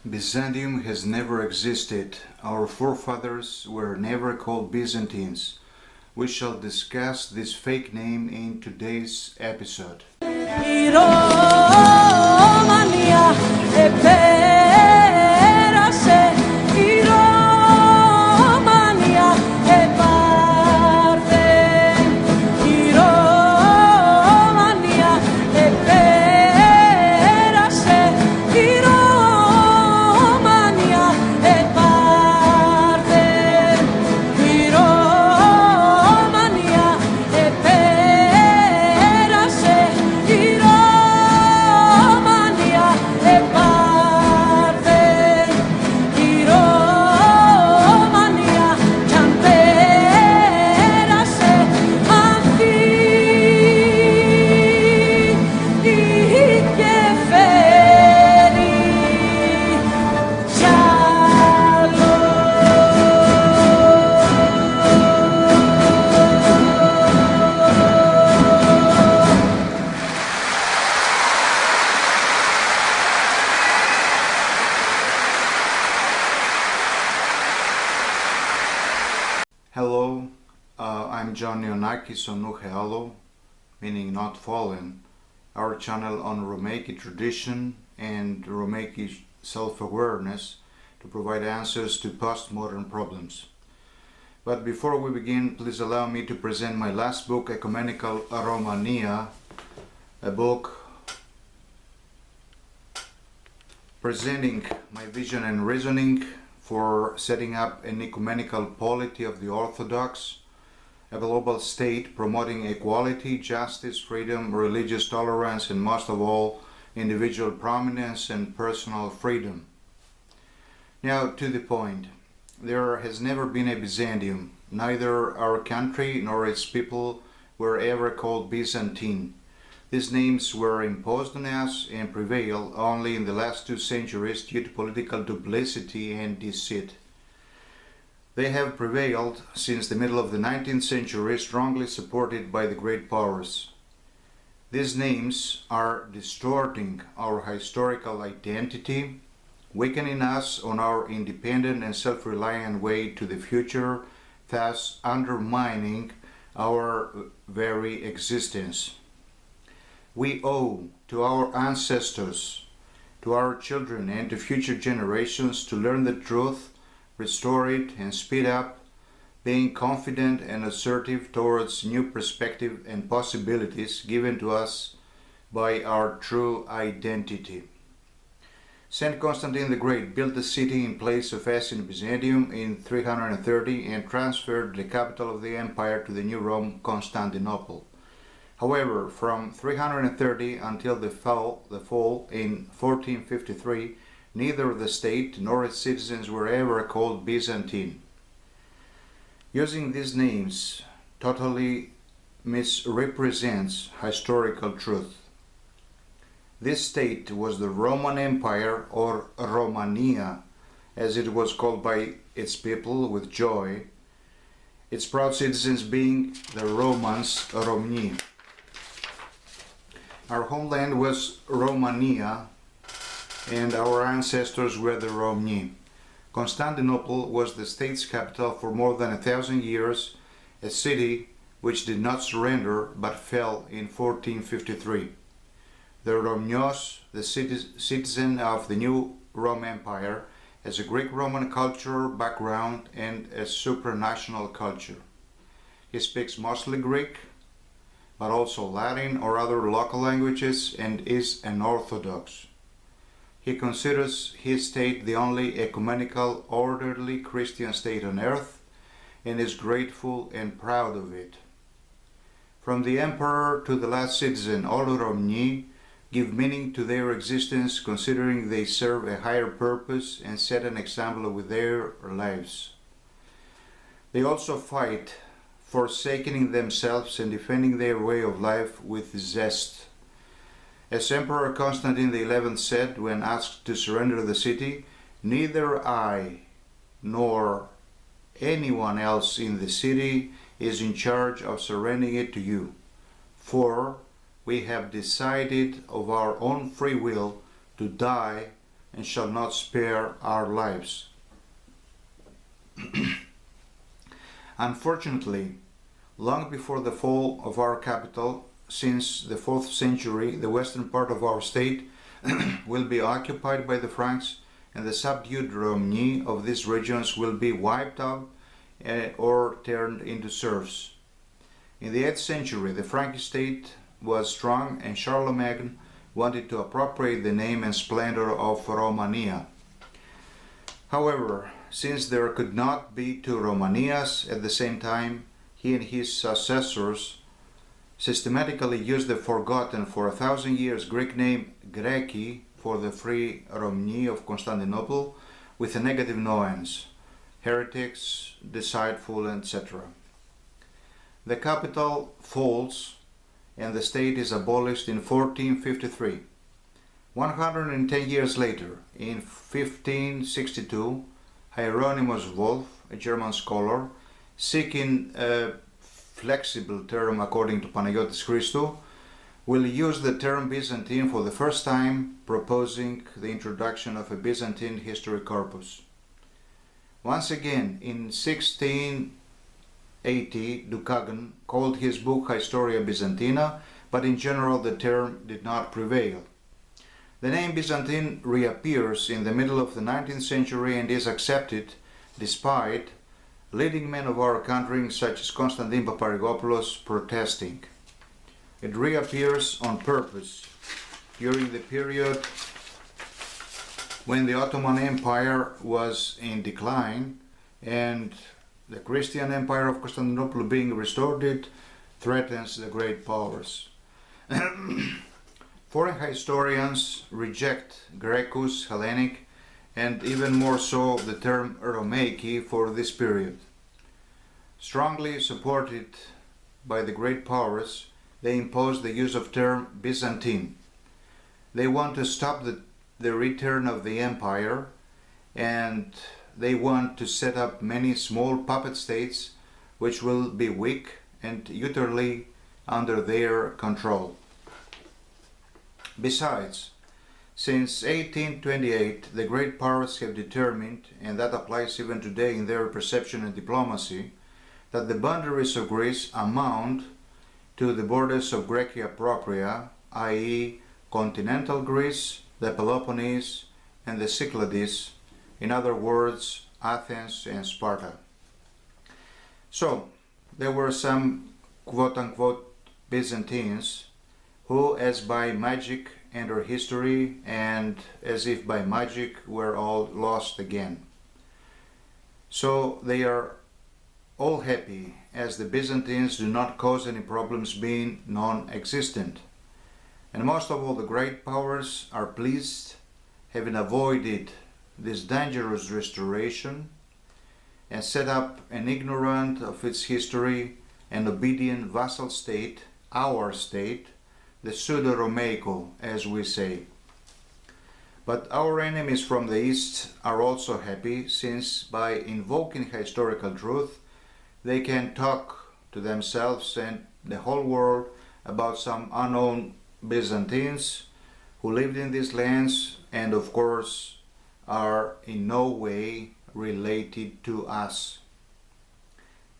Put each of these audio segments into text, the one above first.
Byzantium has never existed. Our forefathers were never called Byzantines. We shall discuss this fake name in today's episode. Hello, I'm John Neonakis on හෙάλω, meaning not fallen, our channel on Romee tradition and Romee self-awareness to provide answers to postmodern problems. But before we begin, please allow me to present my last book, Ecumenical Romania, a book presenting my vision and reasoning for setting up an ecumenical polity of the Orthodox, a global state promoting equality, justice, freedom, religious tolerance, and most of all, individual prominence and personal freedom. Now, to the point. There has never been a Byzantium. Neither our country nor its people were ever called Byzantine. These names were imposed on us and prevailed only in the last 2 centuries due to political duplicity and deceit. They have prevailed since the middle of the 19th century, strongly supported by the great powers. These names are distorting our historical identity, weakening us on our independent and self-reliant way to the future, thus undermining our very existence. We owe to our ancestors, to our children, and to future generations to learn the truth, restore it, and speed up, being confident and assertive towards new perspective and possibilities given to us by our true identity. Saint Constantine the Great built the city in place of us in Byzantium in 330 and transferred the capital of the empire to the new Rome, Constantinople. However, from 330 until the fall in 1453, neither the state nor its citizens were ever called Byzantine. Using these names totally misrepresents historical truth. This state was the Roman Empire, or Romania, as it was called by its people with joy, its proud citizens being the Romans, Romee. Our homeland was Romania, and our ancestors were the Romee. Constantinople was the state's capital for more than 1,000 years, a city which did not surrender but fell in 1453. The Romeos, the citizen of the new Rome Empire, has a Greek-Roman culture background and a supranational culture. He speaks mostly Greek, but also Latin or other local languages, and is an Orthodox. He considers his state the only ecumenical, orderly Christian state on earth, and is grateful and proud of it. From the emperor to the last citizen, all Romee give meaning to their existence, considering they serve a higher purpose and set an example with their lives. They also fight, forsaking themselves and defending their way of life with zest. As Emperor Constantine XI said when asked to surrender the city, "Neither I nor anyone else in the city is in charge of surrendering it to you, for we have decided of our own free will to die and shall not spare our lives. Unfortunately, long before the fall of our capital, since the 4th century, the western part of our state will be occupied by the Franks, and the subdued Romee of these regions will be wiped out or turned into serfs. In the 8th century, the Frankish state was strong, and Charlemagne wanted to appropriate the name and splendor of Romania. However, since there could not be two Romanias at the same time, he and his successors systematically used the forgotten for 1,000 years Greek name Greci for the free Romee of Constantinople with a negative nuance: heretics, deceitful, etc. The capital falls and the state is abolished in 1453. 110 years later, in 1562, Hieronymus Wolff, a German scholar, seeking a flexible term according to Panagiotis Christou, will use the term Byzantine for the first time, proposing the introduction of a Byzantine history corpus. Once again, in 1680, Ducagon called his book Historia Byzantina, but in general the term did not prevail. The name Byzantine reappears in the middle of the 19th century and is accepted despite leading men of our country such as Constantine Paparigopoulos protesting. It reappears on purpose during the period when the Ottoman Empire was in decline and the Christian Empire of Constantinople being restored threatens the great powers. Foreign historians reject Grecus, Hellenic, and even more so the term Romaiki for this period. Strongly supported by the great powers, they impose the use of term Byzantine. They want to stop the return of the empire, and they want to set up many small puppet states which will be weak and utterly under their control. Besides, since 1828, the great powers have determined, and that applies even today in their perception and diplomacy, that the boundaries of Greece amount to the borders of Graecia Propria, i.e. continental Greece, the Peloponnese, and the Cyclades, in other words, Athens and Sparta. So, there were some quote-unquote Byzantines who, as by magic, enter history, and as if by magic, were all lost again. So they are all happy, as the Byzantines do not cause any problems being non-existent. And most of all, the great powers are pleased, having avoided this dangerous restoration, and set up an ignorant of its history and obedient vassal state, our state, the pseudo-Romaico, as we say. But our enemies from the east are also happy, since by invoking historical truth, they can talk to themselves and the whole world about some unknown Byzantines who lived in these lands and of course are in no way related to us.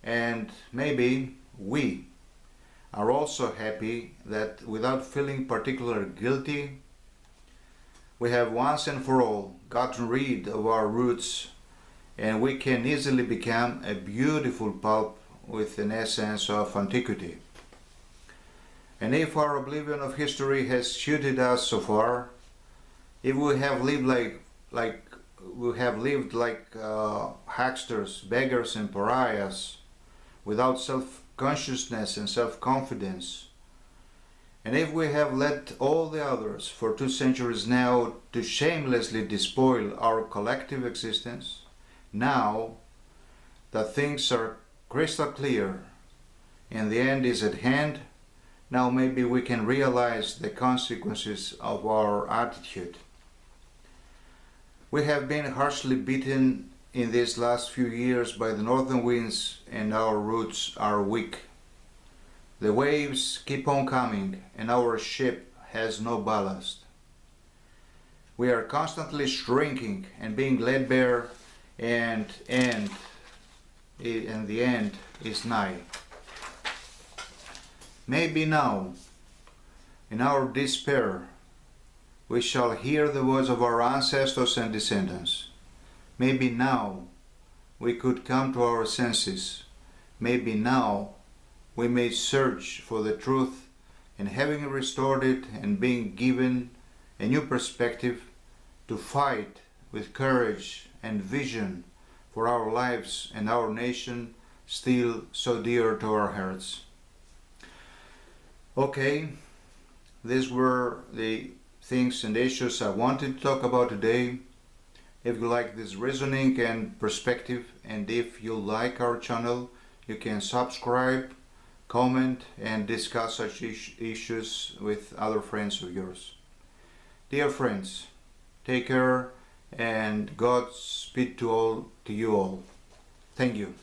And maybe we are also happy that without feeling particularly guilty, we have once and for all gotten rid of our roots, and we can easily become a beautiful pulp with an essence of antiquity. And if our oblivion of history has suited us so far, if we have lived like hucksters, beggars, and pariahs, without self-consciousness and self-confidence, and if we have let all the others for 2 centuries now to shamelessly despoil our collective existence, now that things are crystal clear and the end is at hand, now maybe we can realize the consequences of our attitude. We have been harshly beaten in these last few years by the northern winds, and our roots are weak. The waves keep on coming and our ship has no ballast. We are constantly shrinking and being laid bare, and the end is nigh. Maybe now, in our despair, we shall hear the voice of our ancestors and descendants. Maybe now we could come to our senses. Maybe now we may search for the truth, and having restored it and being given a new perspective, to fight with courage and vision for our lives and our nation, still so dear to our hearts. Okay, these were the things and issues I wanted to talk about today. If you like this reasoning and perspective, and if you like our channel, you can subscribe, comment, and discuss such issues with other friends of yours. Dear friends, take care, and Godspeed to you all. Thank you.